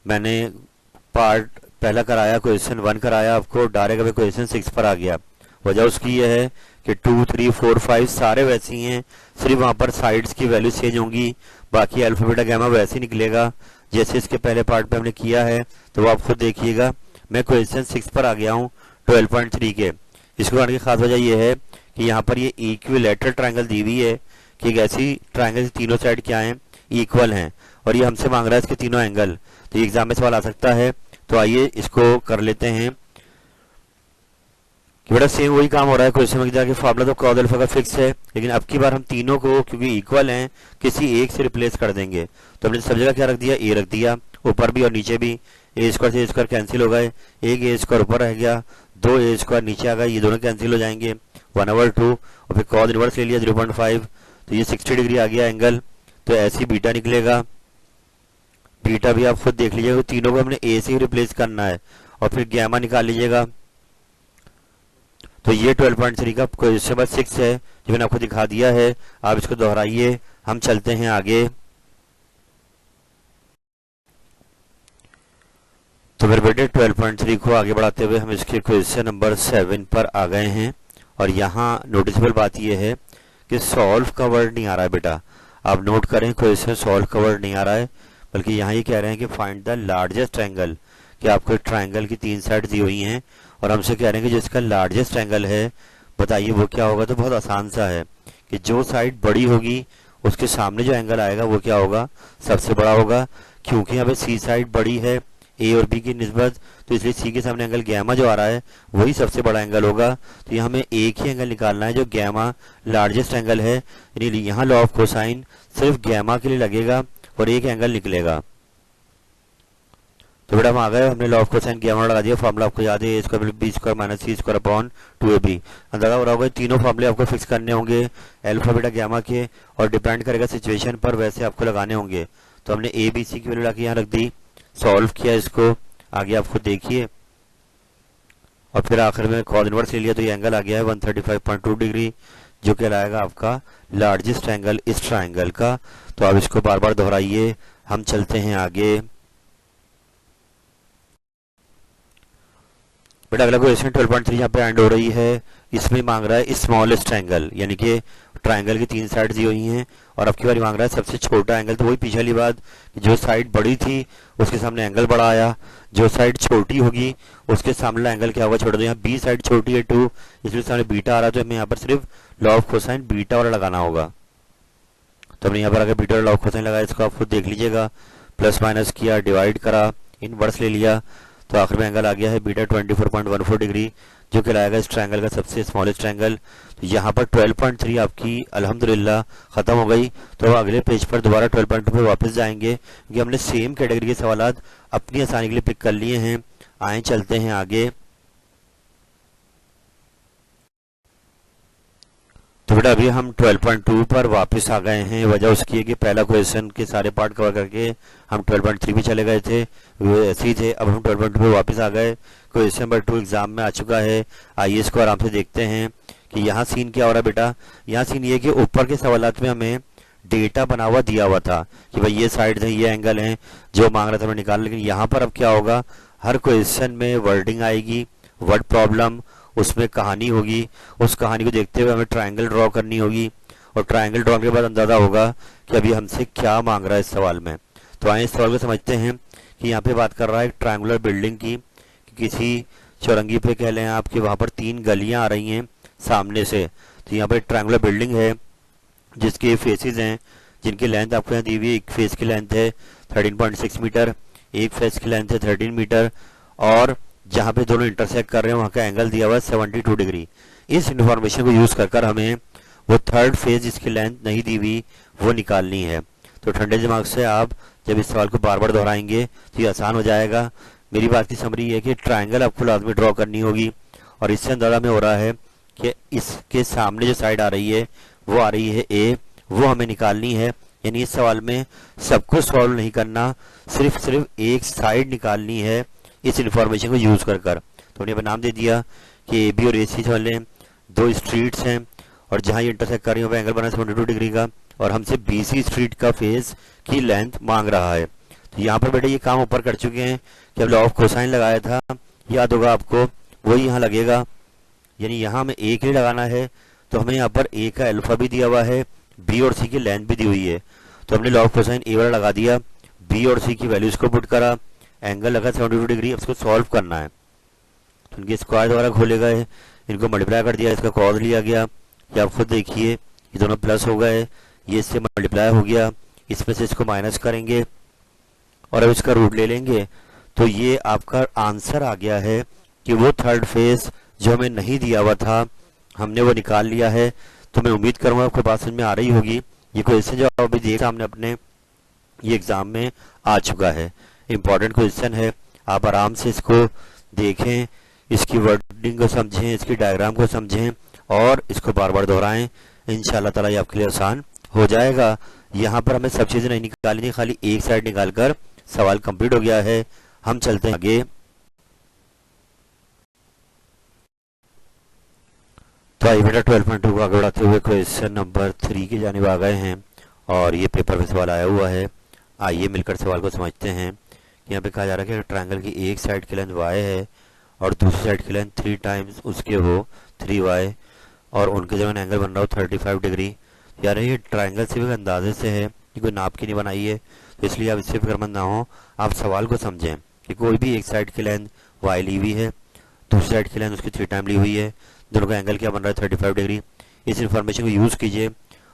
Speaker 1: मैंने पार्ट पहला कराया, क्वेश्चन 1 कराया आपको, डायरेक्ट अभी क्वेश्चन 6 पर आ गया। वजह उसकी यह है कि 2, 3, 4, 5 सारे वैसे ही हैं, सिर्फ वहाँ पर साइड्स की वैल्यू चेंज होंगी। बाकी अल्फा बीटा गैमा वैसे ही निकलेगा जैसे इसके पहले पार्ट पे हमने किया है। तो वो आप खुद देखिएगा। मैं क्वेश्चन 6 पर आ गया हूँ 12.3 के। इसको आने की खास वजह यह है कि यहाँ पर ये इक्विलैटरल ट्रायंगल दी हुई है कि एक ऐसी ट्रायंगल तीनों साइड क्या हैं, इक्वल हैं, और ये हमसे मांग रहा है इसके तीनों एंगल। तो ये एग्जाम में सवाल आ सकता है। तो आइए इसको कर लेते हैं कि बेटा सेम वही काम हो रहा है क्वेश्चन में जाके, फार्मूला तो कॉस अल्फा का फिक्स है, लेकिन अब की बार हम तीनों को क्योंकि इक्वल हैं किसी एक से रिप्लेस कर देंगे। तो हमने सब जगह क्या रख दिया, ए रख दिया, ऊपर भी और नीचे भी। ए स्क्वायर से ए स्क्वायर कैंसिल हो गए, एक ए स्क्वायर ऊपर रह गया, 2 ए स्क्वायर नीचे आ गए, ये दोनों कैंसिल हो जाएंगे, 1/2 और फिर कॉस इनवर्स ले लिया 0.5। तो ये 60 डिग्री आ गया एंगल। तो ऐसी बीटा निकलेगा। बीटा भी आप खुद देख लीजिएगा, तीनों को हमने ए से ही रिप्लेस करना है और फिर गैमा निकाल लीजिएगा। तो ये 12.3 का क्वेश्चन नंबर 6 है जो मैंने आपको दिखा दिया है। आप इसको दोहराइए। हम चलते हैं आगे। तो फिर बेटे 12.3 को आगे बढ़ाते हुए हम इसके क्वेश्चन नंबर 7 पर आ गए हैं और यहाँ नोटिसेबल बात यह है कि सॉल्व का वर्ड नहीं आ रहा है बेटा। आप नोट करें, क्वेश्चन सॉल्व का वर्ड नहीं आ रहा है, बल्कि यहाँ ये कह रहे हैं कि फाइंड द लार्जेस्ट ट्रायंगल, कि आपको ट्रायंगल की 3 साइड दी हुई हैं और हमसे कह रहे हैं कि जिसका लार्जेस्ट एंगल है बताइए वो क्या होगा। तो बहुत आसान सा है कि जो साइड बड़ी होगी उसके सामने जो एंगल आएगा वो क्या होगा, सबसे बड़ा होगा। क्योंकि यहाँ पे सी साइड बड़ी है ए और बी की निस्बत, तो इसलिए सी के सामने एंगल गैमा जो आ रहा है वही सबसे बड़ा एंगल होगा। तो यहाँ हमें एक ही एंगल निकालना है जो गैमा लार्जेस्ट एंगल है, यानी यहाँ लॉ ऑफ कोसाइन सिर्फ गैमा के लिए लगेगा और एक एंगल निकलेगा। तो बेटा हम आ गए, हमने लॉ ऑफ कोसाइन गैमा लगा दिया। फार्मूला आपको याद है, ए स्क्वायर बी स्क्वायर माइनस सी स्क्वायर अपॉन 2ab। अंदाजा हो रहा होगा तीनों फार्मूले आपको फिक्स करने होंगे अल्फा बीटा गैमा के, और डिपेंड करेगा सिचुएशन पर, वैसे आपको लगाने होंगे। तो हमने ए बी सी की वैल्यू लाके यहाँ रख दी, सॉल्व किया इसको, आगे आप खुद देखिए और फिर आखिर में कॉस इनवर्स ले लिया। तो ये एंगल आ गया है 135.2 डिग्री, जो कहलाएगा आपका लार्जेस्ट एंगल इस ट्रायंगल का। तो आप इसको बार बार दोहराइए। हम चलते हैं आगे। बेटा अगला क्वेश्चन 12.3 यहाँ पे एंड हो रही है। इसमें मांग रहा है स्मॉलेस्ट एंगल, यानी कि ट्रायंगल की 3 साइड दी हुई हैं और अब की बार मांग रहा है सबसे छोटा एंगल। तो वही पिछली बात, जो साइड बड़ी थी उसके सामने एंगल बड़ा आया, जो साइड छोटी होगी उसके सामने एंगल क्या होगा, छोटा। तो यहाँ बी साइड छोटी है 2, इसलिए सामने बीटा आ रहा है, तो हमें यहाँ पर सिर्फ लॉ ऑफ कोसाइन बीटा वाला लगाना होगा। तो हमने यहाँ पर आगे बीटा लॉ ऑफ कोसाइन लगाया, इसको आप खुद देख लीजिएगा। प्लस माइनस किया, डिवाइड करा, इनवर्स ले लिया, तो आखिर में एंगल आ गया है बीटा 24.14 डिग्री, जो कहलाएगा इस ट्रायंगल का सबसे स्मॉलेस्ट ट्रायंगल। तो यहाँ पर 12.3 आपकी अल्हम्दुलिल्लाह खत्म हो गई। तो अगले पेज पर दोबारा 12.2 पे वापस जाएंगे, क्योंकि हमने सेम कैटेगरी के सवालात अपनी आसानी के लिए पिक कर लिए हैं। आए चलते हैं आगे। तो बेटा अभी हम 12.2 पर वापस आ गए हैं। वजह उसकी है कि पहला क्वेश्चन के सारे पार्ट कवर करके हम 12.3 भी चले गए थे, वो ऐसे ही थे। अब हम 12.2 पे वापस आ गए। क्वेश्चन नंबर 2 एग्जाम में आ चुका है। आइए इसको आराम से देखते हैं कि यहाँ सीन क्या हो रहा है बेटा। यहाँ सीन ये कि ऊपर के सवालात में हमें डेटा बना हुआ दिया हुआ था कि भाई ये साइड है, ये एंगल है, जो मांग रहा था मैं निकाल। लेकिन यहाँ पर अब क्या होगा, हर क्वेश्चन में वर्डिंग आएगी, वर्ड प्रॉब्लम, उसमें कहानी होगी, उस कहानी को देखते हुए हमें ट्रायंगल ड्रॉ करनी होगी, और ट्रायंगल ड्रॉ के बाद अंदाजा होगा कि अभी हमसे क्या मांग रहा है इस सवाल में। तो आइए इस सवाल को समझते हैं कि यहाँ पे बात कर रहा है एक ट्रायंगुलर बिल्डिंग की, कि किसी चौरंगी पे कह लें आप कि वहाँ पर 3 गलियाँ आ रही हैं सामने से। तो यहाँ पर एक ट्रायंगुलर बिल्डिंग है जिसके फेसेस हैं, जिनकी लेंथ आपको यहाँ दी हुई है। एक फेस की लेंथ है 13.6 मीटर, एक फेस की लेंथ है 13 मीटर, और जहाँ पे दोनों इंटरसेक्ट कर रहे हैं वहाँ का एंगल दिया हुआ है 72 डिग्री। इस इन्फॉर्मेशन को यूज़ कर हमें वो थर्ड फेज जिसकी लेंथ नहीं दी हुई वो निकालनी है। तो ठंडे दिमाग से आप जब इस सवाल को बार बार दोहराएंगे तो ये आसान हो जाएगा। मेरी बात की समरी है कि ट्रायंगल आपको लाजमी ड्रॉ करनी होगी, और इससे अंदाजा में हो रहा है कि इसके सामने जो साइड आ रही है वो आ रही है ए, वो हमें निकालनी है। यानी इस सवाल में सबको सॉल्व नहीं करना, सिर्फ एक साइड निकालनी है इस इंफॉर्मेशन को यूज़ कर। तो हमने नाम दे दिया कि ए बी और ए सी वाले 2 स्ट्रीट्स हैं, और जहाँ ये इंटरसेक्ट कर रही है एंगल बना 72 डिग्री का, और हमसे बी सी स्ट्रीट का फेज की लेंथ मांग रहा है। तो यहाँ पर बेटे ये काम ऊपर कर चुके हैं कि अब लॉ ऑफ कोसाइन लगाया था, याद होगा आपको, वही यहाँ लगेगा। यानी यहाँ हमें ए के लिए लगाना है, तो हमें यहाँ पर ए का अल्फा भी दिया हुआ है, बी और सी की लेंथ भी दी हुई है। तो हमने लॉ ऑफ कोसाइन ए वाला लगा दिया, बी और सी की वैल्यूज को पुट करा, एंगल लगा 72 डिग्री। अब इसको सॉल्व करना है, तो इनके स्क्वायर द्वारा खोले गए, इनको मल्टीप्लाई कर दिया, इसका कॉज लिया गया। ये आप खुद देखिए, ये दोनों प्लस हो गए, ये इससे मल्टीप्लाई हो गया, इसमें से इसको माइनस करेंगे और अब इसका रूट ले लेंगे। तो ये आपका आंसर आ गया है कि वो थर्ड फेज जो हमें नहीं दिया हुआ था हमने वो निकाल लिया है। तो मैं उम्मीद करूँगा आपको बात समझ में आ रही होगी। ये क्वेश्चन जो अभी देख सामने अपने, ये एग्जाम में आ चुका है, इंपॉर्टेंट क्वेश्चन है। आप आराम से इसको देखें, इसकी वर्डिंग को समझें, इसकी डायग्राम को समझें, और इसको बार बार दोहराएं। इंशाल्लाह ताला ये आपके लिए आसान हो जाएगा। यहाँ पर हमें सब चीज़ें नहीं निकालनी थी, खाली एक साइड निकालकर सवाल कंप्लीट हो गया है। हम चलते हैं आगे। तो आइए बेटा 12.2 को आगे बढ़ाते हुए क्वेश्चन नंबर 3 की जानिब आ गए हैं, और ये पेपर में सवाल आया हुआ है। आइए मिलकर सवाल को समझते हैं। यहाँ पे कहा जा रहा है कि ट्रायंगल की एक साइड की लेंथ y है और दूसरी साइड की लेंथ 3 टाइम्स उसके हो 3y, और उनके जब एंगल बन रहा हो 35 डिग्री। यार ये ट्रायंगल सिर्फ अंदाजे से है, ये कोई नाप की नहीं बनाई है, तो इसलिए आप इससे फिक्रमंद ना हो, आप सवाल को समझें कि कोई भी एक साइड की लेंथ y ली हुई है, दूसरी साइड की लेंथ उसकी 3 टाइम ली हुई है, दोनों का एंगल क्या बन रहा है 35 डिग्री। इस इन्फॉर्मेशन को यूज़ कीजिए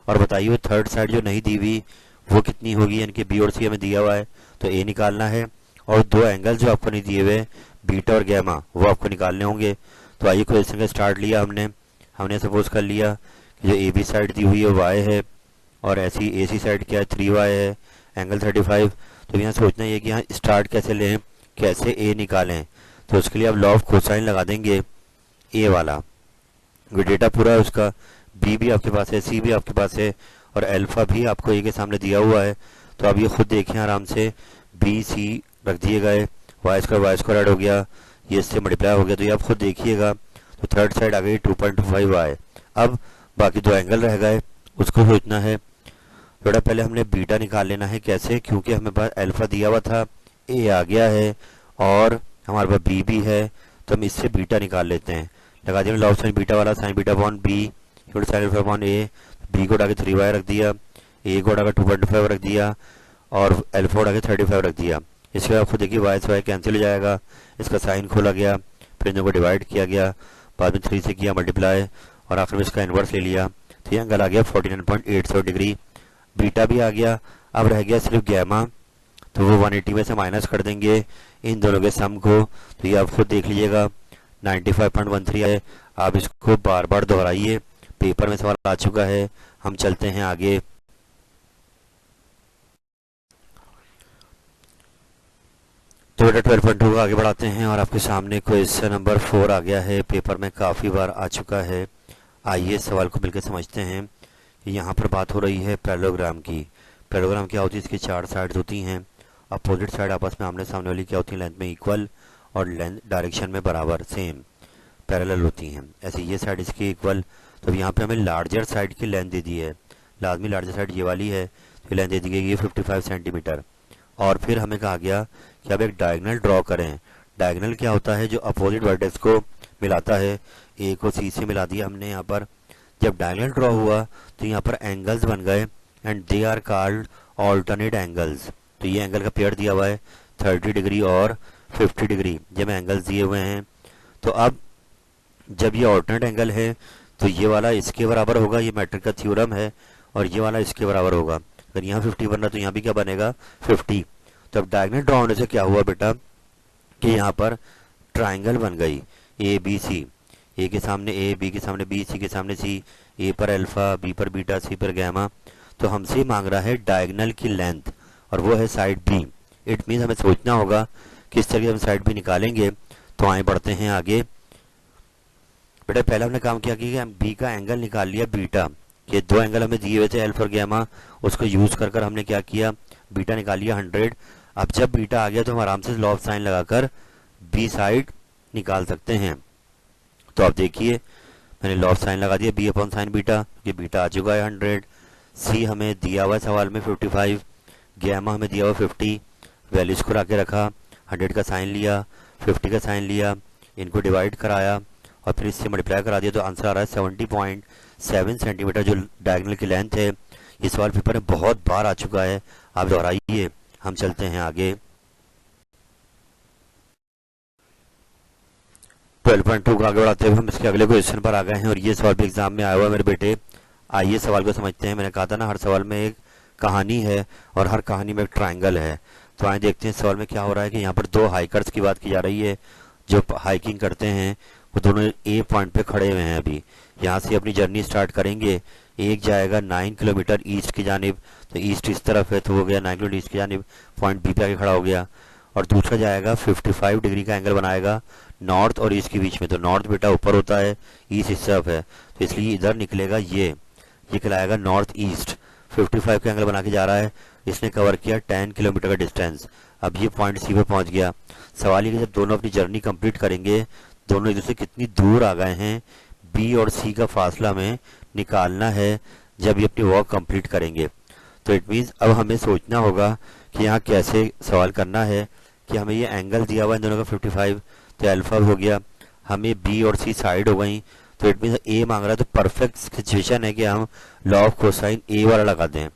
Speaker 1: और बताइए वो थर्ड साइड जो नहीं दी हुई वो कितनी होगी। यानी कि बी और सी हमें दिया हुआ है तो ए निकालना है, और 2 एंगल जो आपको नहीं दिए हुए बीटा और गैमा वो आपको निकालने होंगे। तो आइए क्वेश्चन का स्टार्ट लिया हमने सपोज कर लिया कि जो ए बी साइड दी हुई है वाई है, और ऐसी ए सी साइड क्या है 3y है, एंगल 35। तो यहाँ सोचना ये कि यहाँ स्टार्ट कैसे लें, कैसे ए निकालें। तो उसके लिए आप लॉ ऑफ कोसाइन लगा देंगे ए वाला, डेटा पूरा है उसका, बी भी आपके पास है, सी भी आपके पास है, और अल्फा भी आपको ए के सामने दिया हुआ है। तो आप ये खुद देखें आराम से, बी सी रख दिए गए, वाई स्क्वायर ऐड हो गया, ये इससे मल्टीप्लाई हो गया। तो ये आप खुद देखिएगा, तो थर्ड साइड आ गई 2.25y। अब बाकी 2 एंगल रह गए, उसको सोचना है। थोड़ा पहले हमने बीटा निकाल लेना है। कैसे? क्योंकि हमें पास अल्फा दिया हुआ था, ए आ गया है और हमारे पास बी भी है, तो हम इससे बीटा निकाल लेते हैं। लगा दिया लॉ साइन बीटा वाला, sine beta upon B sine alpha upon A. B को उठा के 3y रख दिया, ए को उठा के 2.5 रख दिया, और अल्फा उठा के 35 रख दिया। इसके बाद आपको देखिए वाई से वाई कैंसिल हो जाएगा, इसका साइन खोला गया, फिर इनको डिवाइड किया गया, बाद में 3 से किया मल्टीप्लाई, और आखिर में इसका इन्वर्स ले लिया। तो ये एंगल आ गया 49.87 डिग्री। बीटा भी आ गया, अब रह गया सिर्फ गैमा, तो वो 180 में से माइनस कर देंगे इन दोनों के सम को। तो ये आप खुद देख लीजिएगा 95.13 है। आप इसको बार बार दोहराइए, पेपर में सवाल आ चुका है। हम चलते हैं आगे। तो बेटा 12.2 को आगे बढ़ाते हैं, और आपके सामने क्वेश्चन नंबर 4 आ गया है, पेपर में काफ़ी बार आ चुका है। आइए सवाल को मिलकर समझते हैं। यहाँ पर बात हो रही है पैरेललोग्राम की। पैरेललोग्राम क्या होती है? इसकी 4 साइड्स होती हैं, अपोजिट साइड आपस में आमने सामने वाली क्या होती है? लेंथ में इक्वल और लेंथ डायरेक्शन में बराबर सेम पैरेलल होती हैं। ऐसे ये साइड इसकी इक्वल, तो यहाँ पे हमें लार्जर साइड की लेंथ दे दी है, लाजमी लार्जर साइड ये वाली है, तो लेंथ दे दी गई 55 सेंटीमीटर। और फिर हमें कहा गया कि अब एक डायगोनल ड्रॉ करें। डायगोनल क्या होता है? जो अपोजिट वर्टेक्स को मिलाता है। ए को सी से मिला दिया हमने यहाँ पर। जब डायगोनल ड्रॉ हुआ तो यहाँ पर एंगल्स बन गए and they are called alternate angles. तो ये एंगल का पेयर दिया हुआ है 30 डिग्री और 50 डिग्री, जब एंगल्स दिए हुए हैं। तो अब जब ये ऑल्टरनेट एंगल है तो ये वाला इसके बराबर होगा, ये मैट्रिक का थ्योरम है, और ये वाला इसके बराबर होगा। अगर यहाँ 50 बन रहा तो यहाँ भी क्या बनेगा? 50। तो अब डायगोनल ड्रॉ होने से क्या हुआ बेटा कि यहाँ पर ट्राइंगल बन गई ए बी सी। ए के सामने ए, बी के सामने बी, सी के सामने सी, ए पर अल्फा, बी पर बीटा, सी पर गैमा। तो हमसे मांग रहा है डायगोनल की लेंथ, और वो है साइड बी। इट मीन्स हमें सोचना होगा किस तरह से हम साइड बी निकालेंगे। तो आए बढ़ते हैं आगे। बेटा पहले हमने काम किया कि हम बी का एंगल निकाल लिया बीटा। ये दो एंगल हमें दिए हुए थे अल्फा और गैमा, उसको यूज कर हमने क्या किया? बीटा निकाल लिया 100। अब जब बीटा आ गया तो हम आराम से लॉ ऑफ साइन लगाकर बी साइड निकाल सकते हैं। तो आप देखिए मैंने लॉ ऑफ साइन लगा दिया बी अपॉन साइन बीटा, कि बीटा आ चुका है 100। सी हमें दिया हुआ है सवाल में 55, गैमा हमें दिया हुआ 50। वैल्यूज को रखे रखा, 100 का साइन लिया, 50 का साइन लिया, इनको डिवाइड कराया और फिर इससे मल्टीप्लाई करा दिया। तो आंसर आ रहा है 70.7 सेंटीमीटर, जो डायगोनल की लेंथ है। ये सवाल पेपर में बहुत बार आ चुका है, आप दोहराइए। हम चलते हैं आगे। 12.2 को आगे बढ़ाते हुए हम इसके अगले क्वेश्चन पर आ गए हैं, और ये सवाल भी एग्जाम में आया हुआ है मेरे बेटे। आइए सवाल को समझते हैं। मैंने कहा था ना हर सवाल में एक कहानी है और हर कहानी में एक ट्राइंगल है। तो आइए देखते हैं सवाल में क्या हो रहा है कि यहाँ पर दो हाइकर्स की बात की जा रही है जो हाइकिंग करते हैं। वो दोनों ए पॉइंट पे खड़े हुए हैं। अभी यहाँ से अपनी जर्नी स्टार्ट करेंगे। एक जाएगा 9 किलोमीटर ईस्ट की जानिब, तो ईस्ट इस तरफ है तो हो गया 9 किलोमीटर ईस्ट की जानिब, पॉइंट बी पे आके खड़ा हो गया। और दूसरा जाएगा 55 डिग्री का एंगल बनाएगा नॉर्थ और ईस्ट के बीच में। तो नॉर्थ बेटा ऊपर होता है, ईस्ट इस तरफ है, तो इसलिए इधर निकलेगा ये कहलाएगा नॉर्थ ईस्ट। 55 का एंगल बना के जा रहा है। इसने कवर किया 10 किलोमीटर का डिस्टेंस। अब ये पॉइंट सी पे पहुंच गया। सवाल ये कि जब दोनों अपनी जर्नी कंप्लीट करेंगे, दोनों एक दूसरे कितनी दूर आ गए हैं, बी और सी का फासला हमें निकालना है जब ये अपनी वॉक कंप्लीट करेंगे। तो इट मीन्स अब हमें सोचना होगा कि यहाँ कैसे सवाल करना है कि हमें ये एंगल दिया हुआ है दोनों का 55, तो अल्फा हो गया, हमें बी और सी साइड हो गई। तो इट मीन्स ए मांग रहा है, तो परफेक्ट सिचुएशन है कि हम लॉ ऑफ कोसाइन ए वाला लगा दें।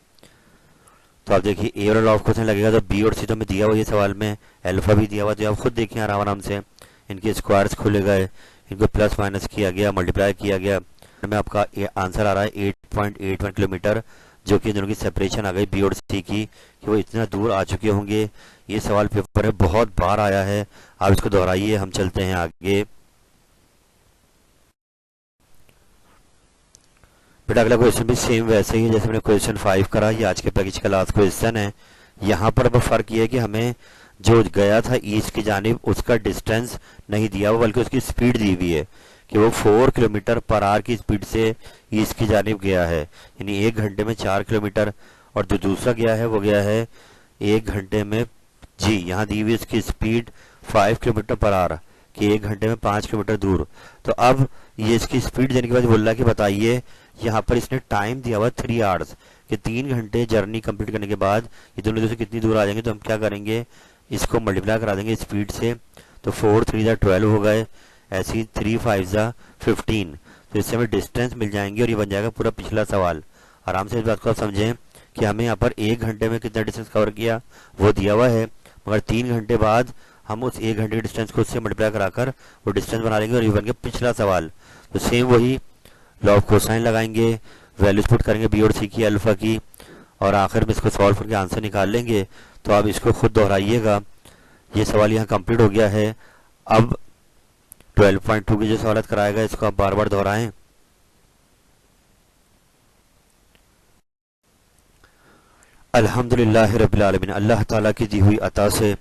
Speaker 1: तो आप देखिए ए वाला लॉ ऑफ कोसाइन लगेगा तो बी और सी तो हमें दिया हुआ ये सवाल में, अल्फा भी दिया हुआ। तो आप खुद देखिए आराम आराम से इनके स्क्वायर्स खुले गए, इनको प्लस माइनस किया गया, मल्टीप्लाई किया गया। हमें आपका आंसर आ रहा है 8.81 किलोमीटर, जो कि इन दोनों की सेपरेशन आ गई बी और सी की, कि वो इतना दूर आ चुके होंगे। ये सवाल पेपर में बहुत बार आया है, आप इसको दोहराइए। हम चलते हैं आगे। बेटा अगला क्वेश्चन भी सेम वैसे ही है जैसे मैंने क्वेश्चन 5 करा। ये आज के पैकेज का लास्ट क्वेश्चन है। यहाँ पर अब फर्क ये है कि हमें जो गया था ईस्ट की जानिब उसका डिस्टेंस नहीं दिया हुआ, बल्कि उसकी स्पीड दी हुई है कि वो 4 किलोमीटर पर आवर की स्पीड से ईस्ट की जानिब गया है, यानी 1 घंटे में 4 किलोमीटर। और जो दूसरा गया है वो गया है 1 घंटे में, जी यहाँ दी हुई उसकी स्पीड 5 किलोमीटर पर आवर, कि 1 घंटे में 5 किलोमीटर दूर। तो अब ये इसकी स्पीड देने के बाद बोल रहा है कि बताइए, यहाँ पर इसने टाइम दिया हुआ 3 आवर्स, कि 3 घंटे जर्नी कंप्लीट करने के बाद ये दोनों से कितनी दूर आ जाएंगे। तो हम क्या करेंगे, इसको मल्टीप्लाई करा देंगे स्पीड से। तो 4 3 जा 12 हो गए, ऐसे ही 3 5 जा 15। तो इससे हमें डिस्टेंस मिल जाएंगे और ये बन जाएगा पूरा पिछला सवाल। आराम से इस बात को आप समझें कि हमें यहाँ पर 1 घंटे में कितना डिस्टेंस कवर किया वो दिया हुआ है, मगर 3 घंटे बाद हम उस 1 घंटे के डिस्टेंस को उससे मल्टीप्लाई कराकर वो डिस्टेंस बना लेंगे और ये बन गया पिछला सवाल। तो सेम वही लॉ ऑफ कोसाइन लगाएंगे, वैल्यूज पुट करेंगे बी और सी की, अल्फा की, और आखिर में इसको सॉल्व करके आंसर निकाल लेंगे। तो आप इसको खुद दोहराइएगा। ये सवाल यहाँ कंप्लीट हो गया है। अब 12.2 की जो सवालत कराएगा इसको आप बार बार दोहराएं। अल्हम्दुलिल्लाह रब्बिल आलमीन, अल्लाह ताला की दी हुई अता से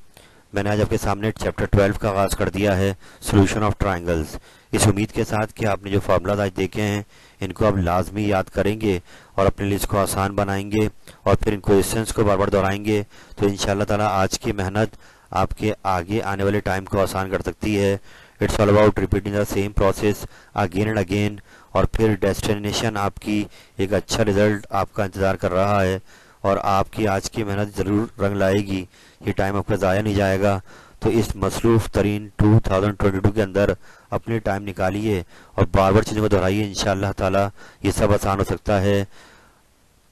Speaker 1: मैंने आज आपके सामने चैप्टर 12 का आगाज़ कर दिया है, सॉल्यूशन ऑफ ट्रायंगल्स। इस उम्मीद के साथ कि आपने जो फार्मूलाज आज देखे हैं इनको आप लाजमी याद करेंगे और अपने लिए इसको आसान बनाएंगे और फिर इन क्वेश्चंस को बार बार दोहराएंगे। तो इंशाअल्लाह ताला आज की मेहनत आपके आगे आने वाले टाइम को आसान कर सकती है। It's all about repeating the same process again and again, और फिर डेस्टिनेशन आपकी एक अच्छा रिजल्ट आपका इंतज़ार कर रहा है, और आपकी आज की मेहनत ज़रूर रंग लाएगी। ये टाइम आपका ज़ाया नहीं जाएगा। तो इस मसरूफ़ तरीन 2022 के अंदर अपने टाइम निकालिए और बार बार चीज़ों को दोहराइए। इंशाअल्लाह ताला ये सब आसान हो सकता है।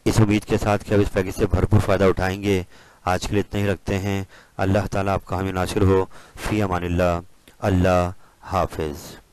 Speaker 1: इस उम्मीद के साथ कि आप इस पैकेज से भरपूर फ़ायदा उठाएंगे। आज के लिए इतना ही रखते हैं। अल्लाह ताला आपका हामी नासिर हो। फ़ी अमानिल्लाह। अल्लाह हाफिज़।